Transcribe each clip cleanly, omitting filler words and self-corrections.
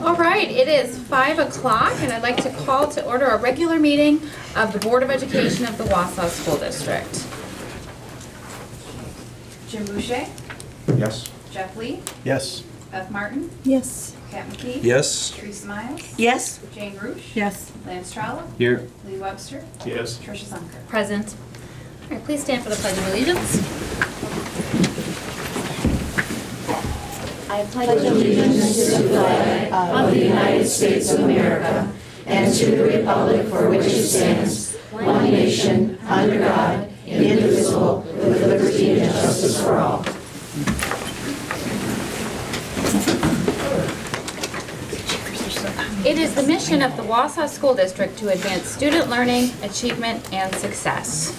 All right, it is 5 o'clock, and I'd like to call to order a regular meeting of the Board of Education of the Wausau School District. Jim Boucher, Yes. Jeff Lee, Yes. Beth Martin, Yes. Pat McKee, Yes. Teresa Miles, Yes. Jane Roosh, Yes. Lance Trowell, Here. Lee Webster, Yes. Tricia Zunker. Present. All right, please stand for the Pledge of Allegiance. I pledge allegiance to the flag of the United States of America and to the republic for which it stands, one nation, under God, indivisible, with liberty and justice for all. It is the mission of the Wausau School District to advance student learning, achievement, and success.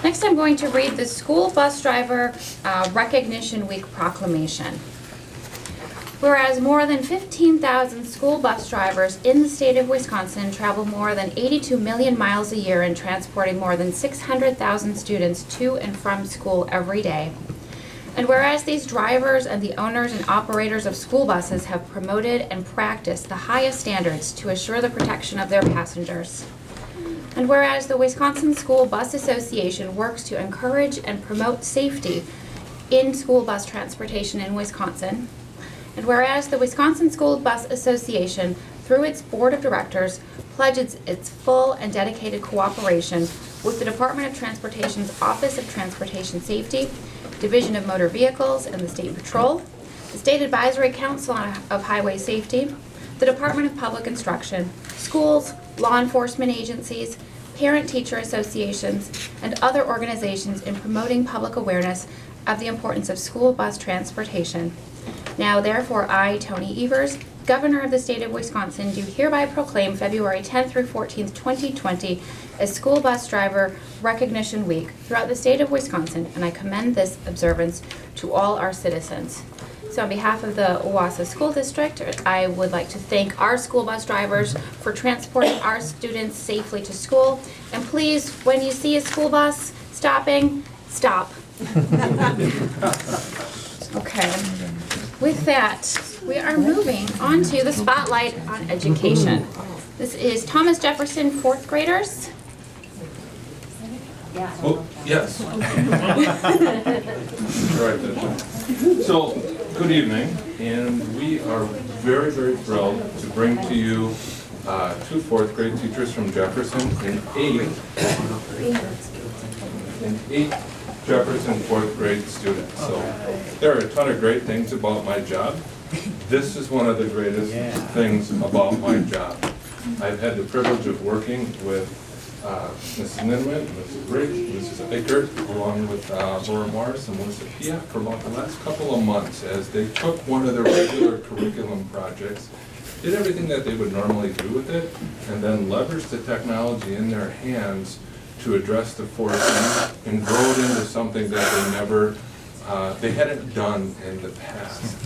Next, I'm going to read the School Bus Driver Recognition Week Proclamation. Whereas more than 15,000 school bus drivers in the state of Wisconsin travel more than 82 million miles a year in transporting more than 600,000 students to and from school every day. And whereas these drivers and the owners and operators of school buses have promoted and practiced the highest standards to assure the protection of their passengers. And whereas the Wisconsin School Bus Association works to encourage and promote safety in school bus transportation in Wisconsin. And whereas the Wisconsin School Bus Association, through its board of directors, pledges its full and dedicated cooperation with the Department of Transportation's Office of Transportation Safety, Division of Motor Vehicles, and the State Patrol, the State Advisory Council of Highway Safety, the Department of Public Instruction, schools, law enforcement agencies, parent-teacher associations, and other organizations in promoting public awareness of the importance of school bus transportation. Now, therefore, I, Tony Evers, Governor of the State of Wisconsin, do hereby proclaim February 10th through 14th, 2020 as School Bus Driver Recognition Week throughout the state of Wisconsin, and I commend this observance to all our citizens. So on behalf of the Wausau School District, I would like to thank our school bus drivers for transporting our students safely to school. And please, when you see a school bus stopping, stop. Okay. With that, we are moving on to the spotlight on education. This is Thomas Jefferson fourth graders. Oh, yes. Right. So, good evening, and we are very, very thrilled to bring to you two fourth grade teachers from Jefferson and eight Jefferson fourth grade students. So there are a ton of great things about my job. This is one of the greatest things about my job. I've had the privilege of working with Mrs. Ninman, Mrs. Riggs, Mrs. Eckert, along with Laura Morris and Melissa Pia for about the last couple of months as they took one of their regular curriculum projects, did everything that they would normally do with it, and then leveraged the technology in their hands to address the forcing and grow it into something that they hadn't done in the past.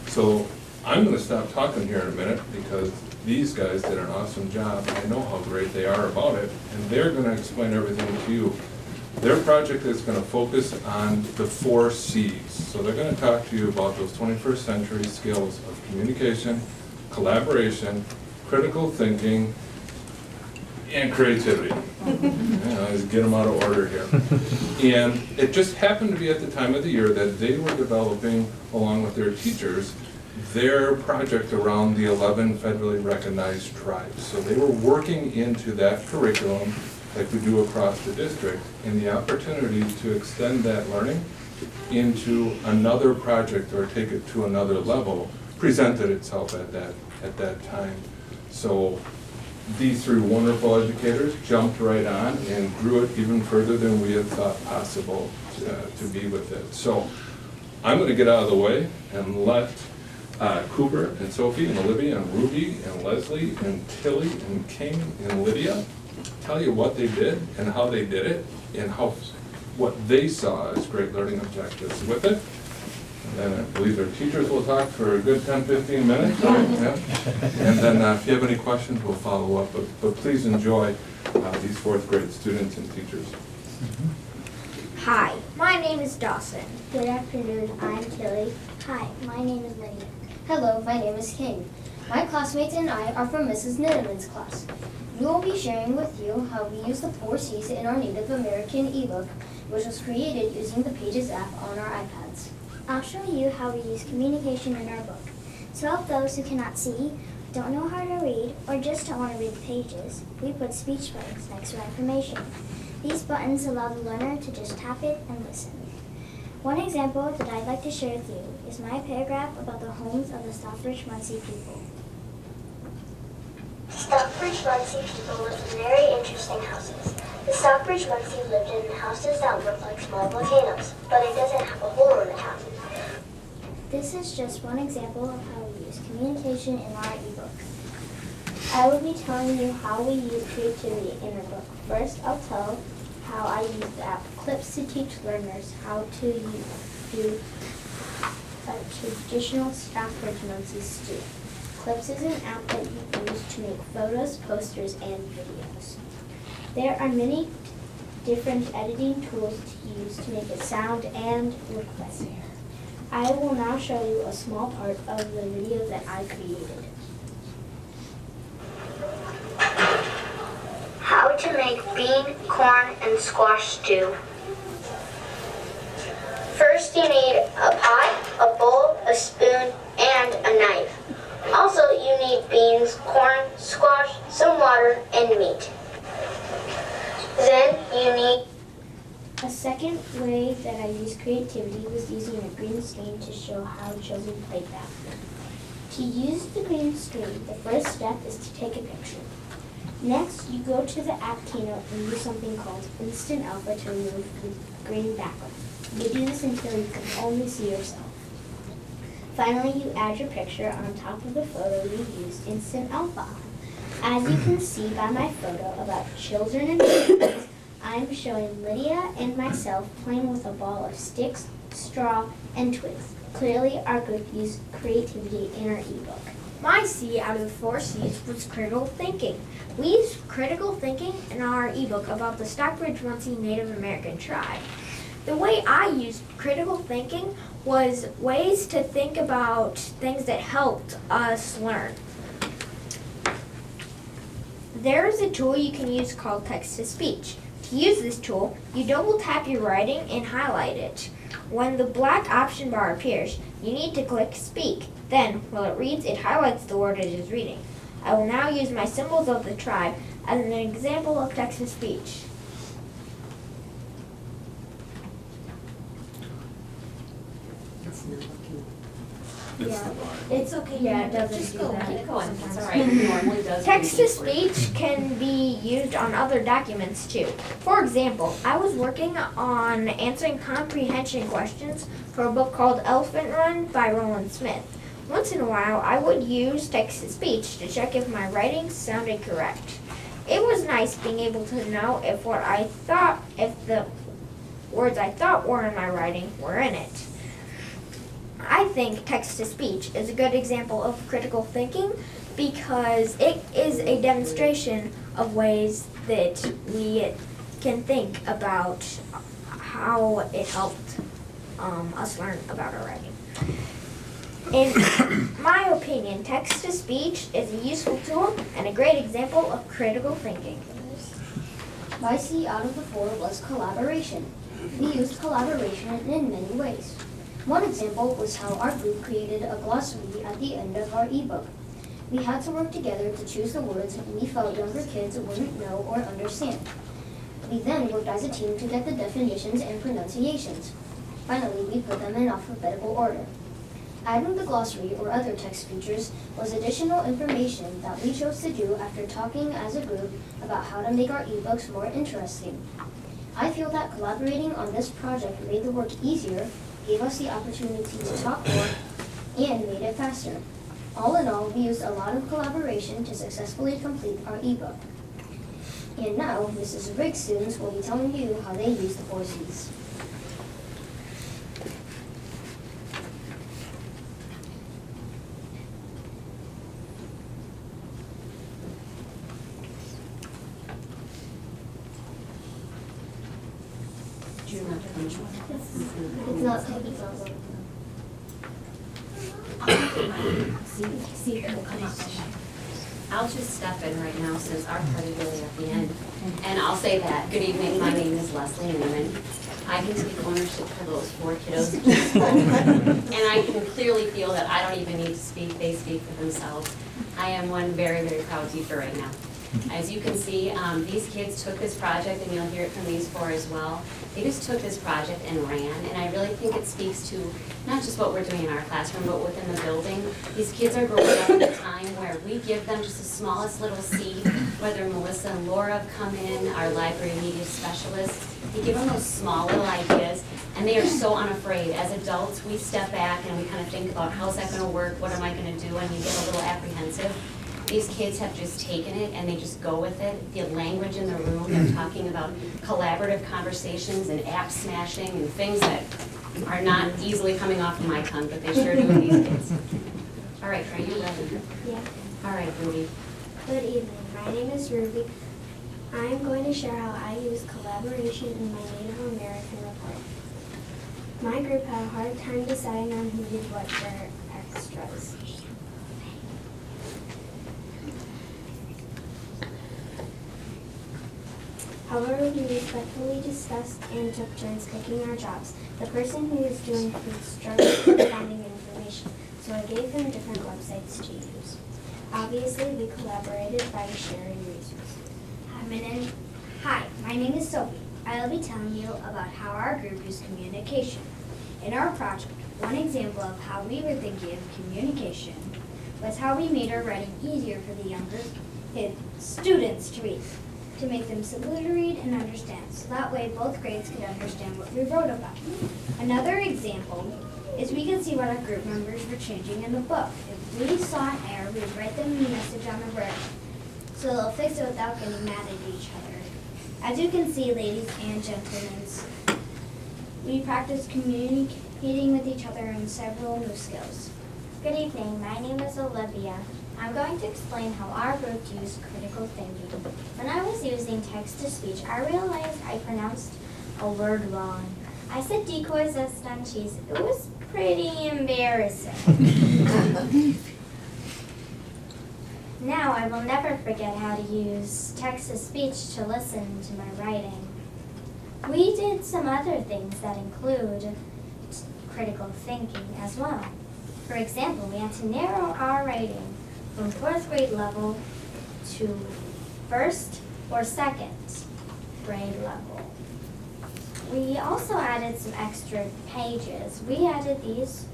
So I'm going to stop talking here in a minute because these guys did an awesome job. I know how great they are about it, and they're going to explain everything to you. Their project is going to focus on the 4 C's. So they're going to talk to you about those 21st century skills of communication, collaboration, critical thinking, and creativity. Let's get them out of order here. And it just happened to be at the time of the year that they were developing, along with their teachers, their project around the 11 federally recognized tribes. So they were working into that curriculum like we do across the district, and the opportunity to extend that learning into another project or take it to another level presented itself at that time. So these 3 wonderful educators jumped right on and grew it even further than we had thought possible to be with it. So I'm going to get out of the way and let Cooper and Sophie and Olivia and Ruby and Leslie and Tilly and King and Lydia tell you what they did and how they did it and what they saw as great learning objectives with it. And I believe their teachers will talk for a good 10-15 minutes. Yeah. And then if you have any questions, we'll follow up. But please enjoy these 4th grade students and teachers. Hi, my name is Dawson. Good afternoon, I'm Tilly. Hi, my name is Lydia. Hello, my name is King. My classmates and I are from Mrs. Nittleman's class. We will be sharing with you how we use the 4 C's in our Native American ebook, which was created using the Pages app on our iPads. I'll show you how we use communication in our book. To help those who cannot see, don't know how to read, or just don't want to read the pages, we put speech buttons next to information. These buttons allow the learner to just tap it and listen. One example that I'd like to share with you is my paragraph about the homes of the Stockbridge-Muncie people. Stockbridge-Muncie people lived in very interesting houses. The Stockbridge-Muncie lived in houses that look like small volcanoes, but it doesn't have a hole in the house. This is just one example of how we use communication in our ebook. I will be telling you how we use creativity in our book. First, I'll tell how I use the app Clips to teach learners how to do a traditional Stockbridge-Muncie stew. Clips is an app that you use to make photos, posters, and videos. There are many different editing tools to use to make it sound and look better. I will now show you a small part of the video that I created. How to make bean, corn, and squash stew. First you need a pot, a bowl, a spoon, and a knife. Also you need beans, corn, squash, some water, and meat. Then you need A second way that I used creativity was using a green screen to show how children played back. To use the green screen, the first step is to take a picture. Next, you go to the app keynote and use something called Instant Alpha to remove the green background. You do this until you can only see yourself. Finally, you add your picture on top of the photo you used Instant Alpha. As you can see by my photo about children and babies, I'm showing Lydia and myself playing with a ball of sticks, straw, and twigs. Clearly, our group used creativity in our ebook. My C out of the 4 C's was critical thinking. We used critical thinking in our ebook about the Stockbridge-Muncie Native American tribe. The way I used critical thinking was ways to think about things that helped us learn. There is a tool you can use called text-to-speech. To use this tool, you double tap your writing and highlight it. When the black option bar appears, you need to click Speak. Then, while it reads, it highlights the word it is reading. I will now use my symbols of the tribe as an example of text-to-speech. It's okay. Yeah, it doesn't do that. Keep going, it's all right, it normally does. Text-to-speech can be used on other documents too. For example, I was working on answering comprehension questions for a book called Elephant Run by Roland Smith. Once in a while, I would use text-to-speech to check if my writing sounded correct. It was nice being able to know if the words I thought were in my writing were in it. I think text-to-speech is a good example of critical thinking because it is a demonstration of ways that we can think about how it helped us learn about our writing. In my opinion, text-to-speech is a useful tool and a great example of critical thinking. My C out of the 4 was collaboration. We used collaboration in many ways. One example was how our group created a glossary at the end of our ebook. We had to work together to choose the words we felt younger kids wouldn't know or understand. We then worked as a team to get the definitions and pronunciations. Finally, we put them in alphabetical order. Adding the glossary or other text features was additional information that we chose to do after talking as a group about how to make our ebooks more interesting. I feel that collaborating on this project made the work easier, gave us the opportunity to talk more, and made it faster. All in all, we used a lot of collaboration to successfully complete our ebook. And now, Mrs. Riggs students will be telling you how they use the 4 C's. Do you remember which one? It's not. See her come up. I'll just step in right now since our part is really at the end. And I'll say that. Good evening, my name is Leslie Newman. I can take ownership for those 4 kiddos at this school. And I can clearly feel that I don't even need to speak, they speak for themselves. I am one very, very proud teacher right now. As you can see, these kids took this project, and you'll hear it from these 4 as well. They just took this project and ran, and I really think it speaks to not just what we're doing in our classroom, but within the building. These kids are growing up in a time where we give them just the smallest little seed, whether Melissa and Laura have come in, our library media specialists, we give them those small little ideas, and they are so unafraid. As adults, we step back and we kind of think about how's that gonna work, what am I gonna do, and we get a little apprehensive. These kids have just taken it and they just go with it. The language in the room, they're talking about collaborative conversations and app smashing and things that are not easily coming off of my tongue, but they sure do with these kids. All right, are you ready? Yeah. All right, Ruby. Good evening. My name is Ruby. I am going to share how I use collaboration in my Native American report. My group had a hard time deciding on who did what for extras. However, we respectfully discussed and took turns picking our jobs. The person who was doing food struggled with finding information, so I gave him different websites to use. Obviously, we collaborated by sharing resources. Hi, my name is Sophie. I'll be telling you about how our group used communication. In our project, one example of how we were thinking of communication was how we made our writing easier for the younger students to read, to make them simple to read and understand, so that way both grades could understand what we wrote about. Another example is we could see what our group members were changing in the book. If we saw an error, we'd write them a message on the board, so they'll fix it without getting mad at each other. As you can see, ladies and gentlemen, we practice communicating with each other and several new skills. Good evening. My name is Olivia. I'm going to explain how our group used critical thinking. When I was using text-to-speech, I realized I pronounced a word wrong. I said decoy zest on cheese. It was pretty embarrassing. Now I will never forget how to use text-to-speech to listen to my writing. We did some other things that include critical thinking as well. For example, we had to narrow our writing from 4th grade level to 1st or 2nd grade level. We also added some extra pages. We added these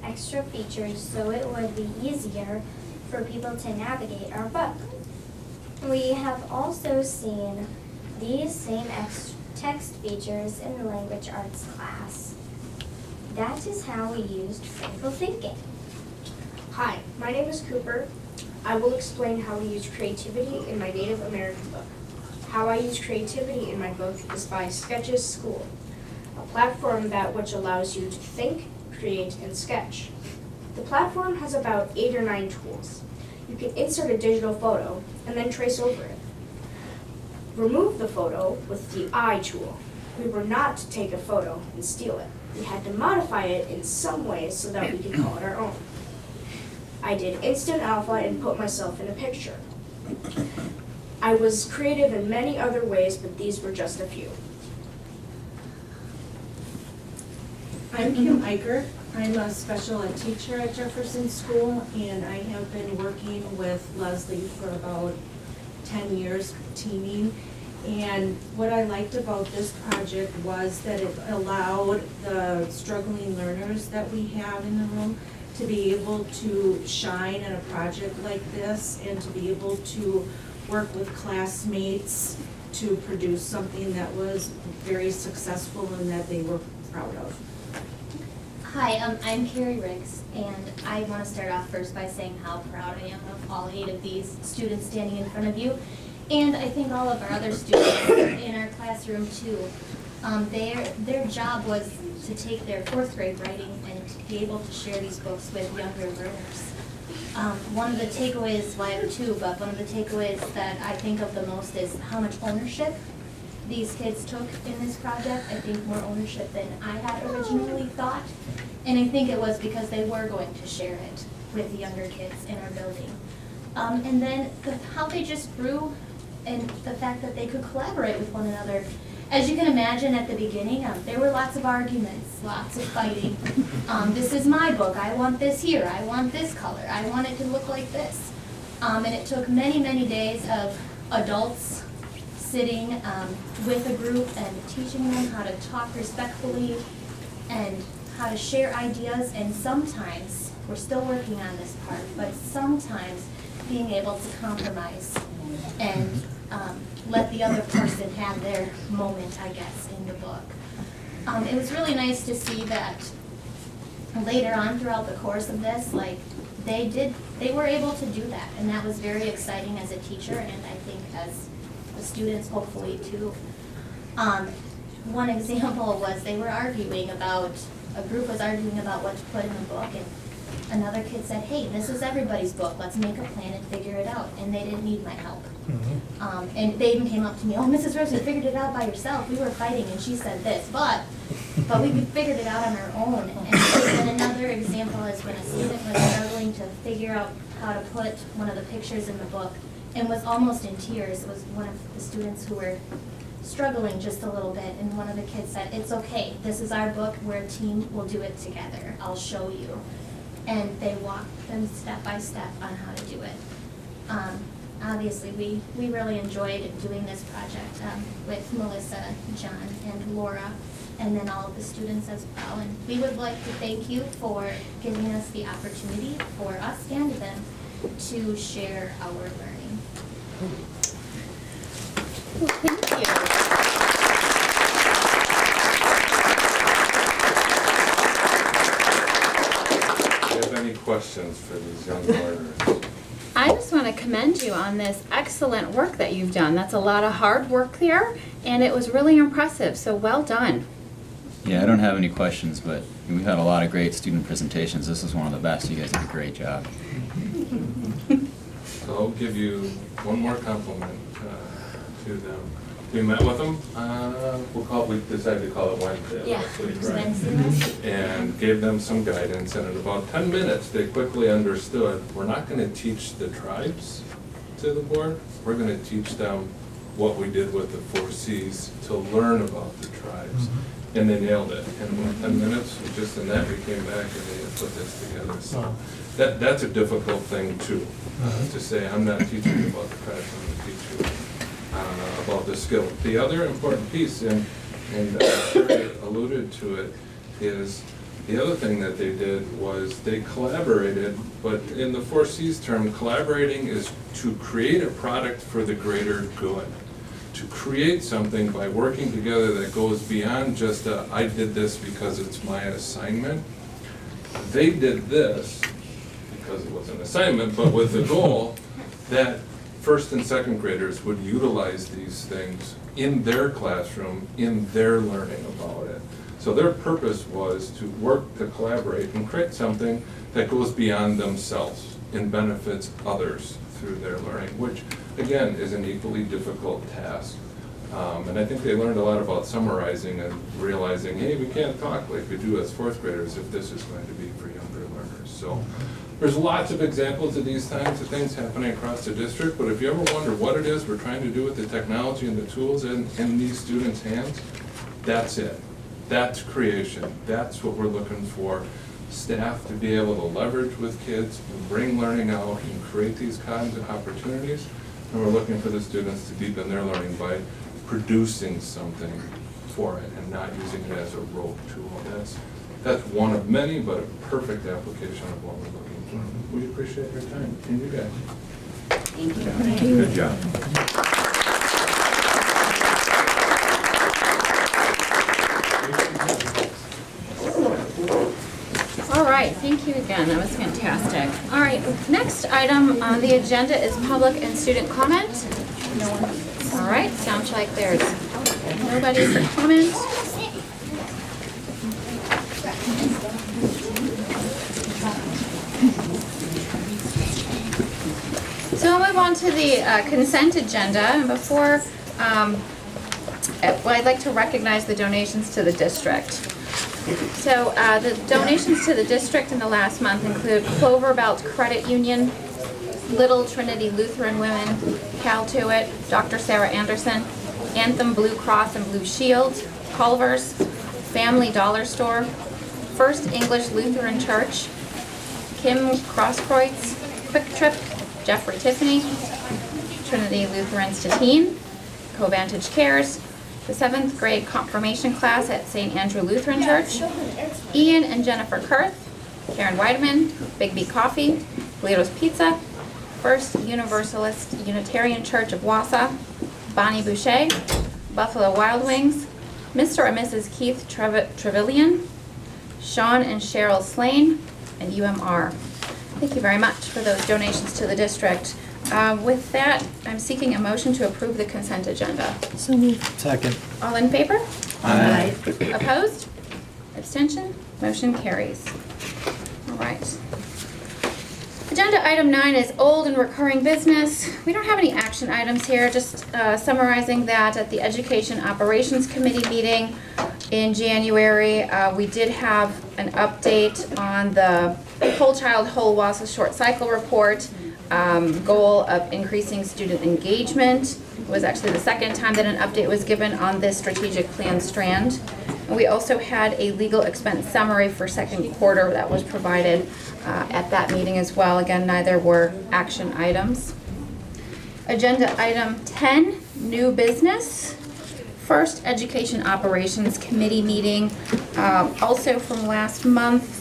extra features so it would be easier for people to navigate our book. We have also seen these same text features in the language arts class. That is how we used critical thinking. Hi, my name is Cooper. I will explain how we use creativity in my Native American book. How I use creativity in my book is by Sketches School, a platform which allows you to think, create, and sketch. The platform has about 8 or 9 tools. You can insert a digital photo and then trace over it. Remove the photo with the eye tool. We were not to take a photo and steal it. We had to modify it in some way so that we could call it our own. I did instant alpha and put myself in a picture. I was creative in many other ways, but these were just a few. I'm Kim Eicher. I'm a special ed teacher at Jefferson School, and I have been working with Leslie for about 10 years teaming. And what I liked about this project was that it allowed the struggling learners that we have in the room to be able to shine in a project like this and to be able to work with classmates to produce something that was very successful and that they were proud of. Hi, I'm Carrie Riggs, and I want to start off first by saying how proud I am of all 8 of these students standing in front of you. And I think all of our other students in our classroom too. Their job was to take their 4th grade writing and to be able to share these books with younger learners. One of the takeaways, well I have 2, but one of the takeaways that I think of the most is how much ownership these kids took in this project. I think more ownership than I had originally thought. And I think it was because they were going to share it. with the younger kids in our building. And then how they just grew, and the fact that they could collaborate with one another. As you can imagine at the beginning, there were lots of arguments, lots of fighting. This is my book, I want this here, I want this color, I want it to look like this. And it took many, many days of adults sitting with a group and teaching them how to talk respectfully and how to share ideas, and sometimes, we're still working on this part, but sometimes being able to compromise and let the other person have their moment, I guess, in the book. It was really nice to see that later on throughout the course of this, like, they were able to do that, and that was very exciting as a teacher, and I think as the students hopefully too. One example was they were arguing about, a group was arguing about what to put in the book, and another kid said, hey, this is everybody's book, let's make a plan and figure it out, and they didn't need my help. And they even came up to me, oh, Mrs. Rose, you figured it out by yourself, we were fighting and she said this, but we figured it out on our own. And then another example is when a student was struggling to figure out how to put one of the pictures in the book and was almost in tears. It was one of the students who were struggling just a little bit, and one of the kids said, it's okay, this is our book, we're a team, we'll do it together, I'll show you. And they walked them step by step on how to do it. Obviously, we really enjoyed doing this project with Melissa, John, and Laura, and then all of the students as well. And we would like to thank you for giving us the opportunity for us and them to share our learning. Well, thank you. Do you have any questions for these young learners? I just want to commend you on this excellent work that you've done. That's a lot of hard work there, and it was really impressive, so well done. Yeah, I don't have any questions, but we've had a lot of great student presentations. This is one of the best. You guys did a great job. So I'll give you one more compliment to them. We met with them, we decided to call it Wednesday. Yeah, right? And gave them some guidance, and in about 10 minutes, they quickly understood, we're not going to teach the tribes to the board, we're going to teach them what we did with the 4 Cs to learn about the tribes. And they nailed it. In about 10 minutes, just in that, we came back and they had put this together. So that's a difficult thing too, to say, I'm not teaching you about the tribes, I'm going to teach you about the skill. The other important piece, and Carrie alluded to it, is the other thing that they did was they collaborated, but in the 4 Cs term, collaborating is to create a product for the greater good. To create something by working together that goes beyond just I did this because it's my assignment. They did this because it was an assignment, but with the goal that 1st and 2nd graders would utilize these things in their classroom, in their learning about it. So their purpose was to work to collaborate and create something that goes beyond themselves and benefits others through their learning, which again is an equally difficult task. And I think they learned a lot about summarizing and realizing, hey, we can't talk like we do as 4th graders if this is going to be for younger learners. So there's lots of examples of these kinds of things happening across the district, but if you ever wonder what it is we're trying to do with the technology and the tools in these students' hands, that's it. That's creation. That's what we're looking for. Staff to be able to leverage with kids and bring learning out and create these kinds of opportunities. And we're looking for the students to deepen their learning by producing something for it and not using it as a rote tool. That's one of many, but a perfect application of what we're looking for. We appreciate your time and you guys. Thank you. Good job. All right, thank you again, that was fantastic. All right, next item on the agenda is public and student comment. No one. All right, sounds like there's nobody for comment. So we'll move on to the consent agenda, and before, well, I'd like to recognize the donations to the district. So the donations to the district in the last month include Clover Belt Credit Union, Little Trinity Lutheran Women, Cal Tuit, Dr. Sarah Anderson, Anthem Blue Cross and Blue Shield, Culver's, Family Dollar Store, First English Lutheran Church, Kim Crosskreutz, Quick Trip, Jeffrey Tiffany, Trinity Lutheran Stettin, Covantage Cares, the 7th grade confirmation class at St. Andrew Lutheran Church, Ian and Jennifer Kurth, Karen Weideman, Big B Coffee, Toledo's Pizza, First Universalist Unitarian Church of Wausau, Bonnie Boucher, Buffalo Wild Wings, Mr. and Mrs. Keith Trevelyan, Sean and Cheryl Slane, and UMR. Thank you very much for those donations to the district. With that, I'm seeking a motion to approve the consent agenda. So moved. Second. All in favor? Aye. Opposed? Abstention? Motion carries. All right. Agenda item 9 is old and recurring business. We don't have any action items here, just summarizing that at the Education Operations Committee meeting in January, we did have an update on the Whole Child, Whole Wausau Short Cycle Report, goal of increasing student engagement. It was actually the second time that an update was given on this strategic plan strand. And we also had a legal expense summary for second quarter that was provided at that meeting as well. Again, neither were action items. Agenda item 10, new business. First, Education Operations Committee meeting, also from last month.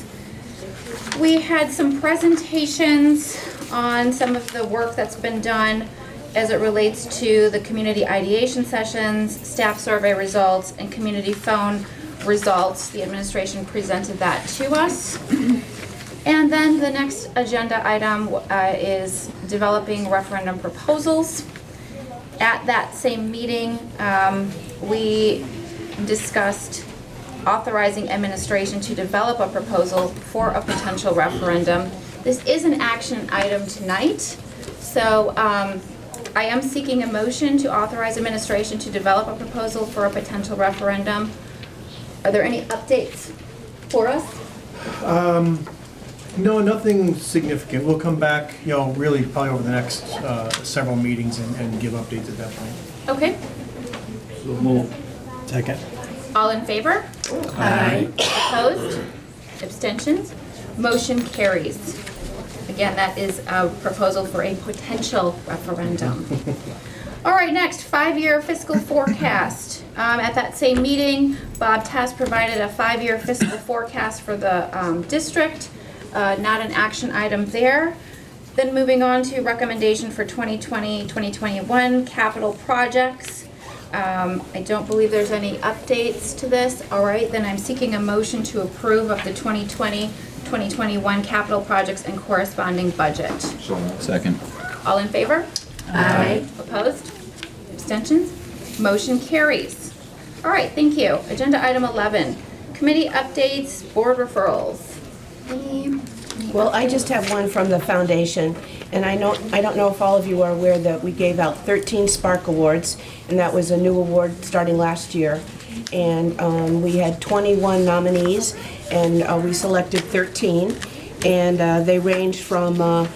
We had some presentations on some of the work that's been done as it relates to the community ideation sessions, staff survey results, and community phone results. The administration presented that to us. And then the next agenda item is developing referendum proposals. At that same meeting, we discussed authorizing administration to develop a proposal for a potential referendum. This is an action item tonight, so I am seeking a motion to authorize administration to develop a proposal for a potential referendum. Are there any updates for us? No, nothing significant. We'll come back, really probably over the next several meetings and give updates at that point. Okay. So move. Second. All in favor? Aye. Opposed? Abstentions? Motion carries. Again, that is a proposal for a potential referendum. All right, next, 5-year fiscal forecast. At that same meeting, Bob Tass provided a 5-year fiscal forecast for the district. Not an action item there. Then moving on to recommendation for 2020-2021 capital projects. I don't believe there's any updates to this. All right, then I'm seeking a motion to approve of the 2020-2021 capital projects and corresponding budget. Second. All in favor? Aye. Opposed? Abstentions? Motion carries. All right, thank you. Agenda item 11, committee updates, board referrals. Well, I just have one from the foundation, and I don't know if all of you are aware that we gave out 13 Spark Awards, and that was a new award starting last year. And we had 21 nominees, and we selected 13, and they ranged from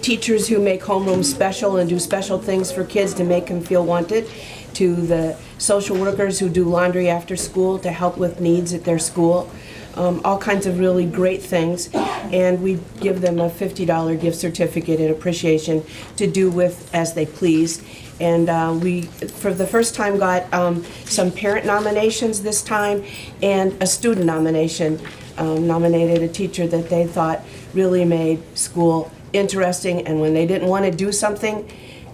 teachers who make homeroom special and do special things for kids to make them feel wanted, to the social workers who do laundry after school to help with needs at their school. All kinds of really great things, and we give them a $50 gift certificate in appreciation to do with as they please. And we, for the first time, got some parent nominations this time, and a student nomination, nominated a teacher that they thought really made school interesting, and when they didn't want to do something,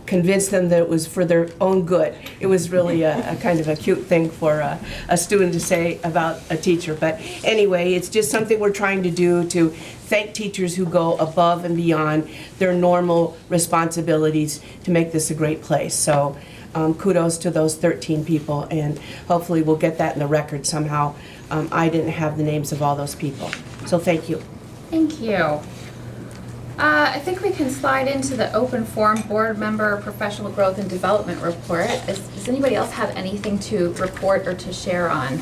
convinced them that it was for their own good. It was really a kind of a cute thing for a student to say about a teacher. But anyway, it's just something we're trying to do to thank teachers who go above and beyond their normal responsibilities to make this a great place. So kudos to those 13 people, and hopefully we'll get that in the record somehow. I didn't have the names of all those people. So thank you. Thank you. I think we can slide into the open forum board member professional growth and development report. Does anybody else have anything to report or to share on?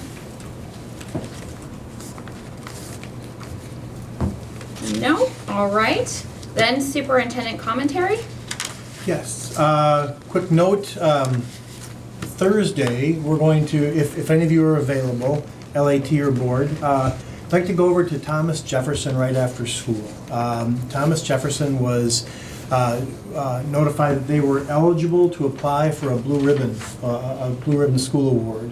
No? All right. Then superintendent commentary. Yes, quick note, Thursday, we're going to, if any of you are available, LAT or board, I'd like to go over to Thomas Jefferson right after school. Thomas Jefferson was notified that they were eligible to apply for a Blue Ribbon School Award.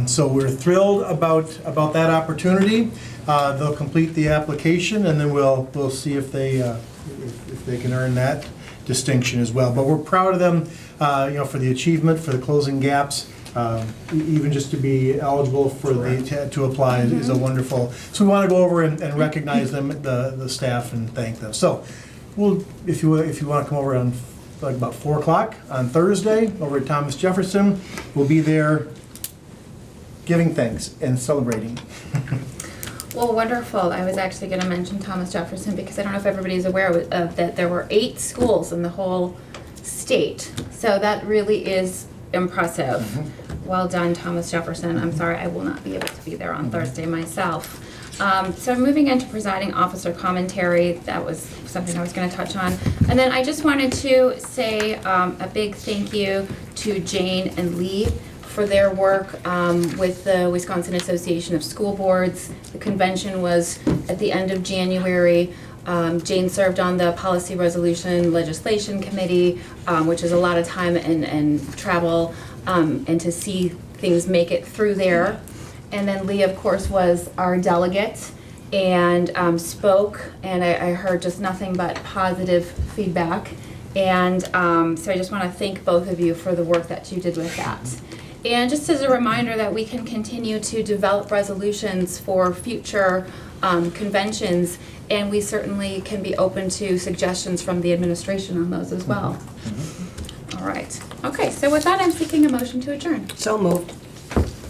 So we're thrilled about that opportunity. They'll complete the application, and then we'll see if they can earn that distinction as well. But we're proud of them, for the achievement, for the closing gaps. Even just to be eligible for to apply is a wonderful. So we want to go over and recognize them, the staff, and thank them. So, if you want to come over on like about 4 o'clock on Thursday over at Thomas Jefferson, we'll be there giving thanks and celebrating. Well, wonderful. I was actually going to mention Thomas Jefferson because I don't know if everybody's aware of that there were 8 schools in the whole state. So that really is impressive. Well done, Thomas Jefferson. I'm sorry I will not be able to be there on Thursday myself. So moving into presiding officer commentary, that was something I was going to touch on. And then I just wanted to say a big thank you to Jane and Lee for their work with the Wisconsin Association of School Boards. The convention was at the end of January. Jane served on the Policy Resolution Legislation Committee, which is a lot of time and travel, and to see things make it through there. And then Lee, of course, was our delegate and spoke, and I heard just nothing but positive feedback. And so I just want to thank both of you for the work that you did with that. And just as a reminder that we can continue to develop resolutions for future conventions, and we certainly can be open to suggestions from the administration on those as well. All right. Okay, so with that, I'm seeking a motion to adjourn. So moved.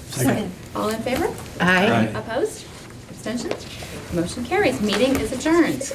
Second. All in favor? Aye. Opposed? Abstentions? Motion carries. Meeting is adjourned.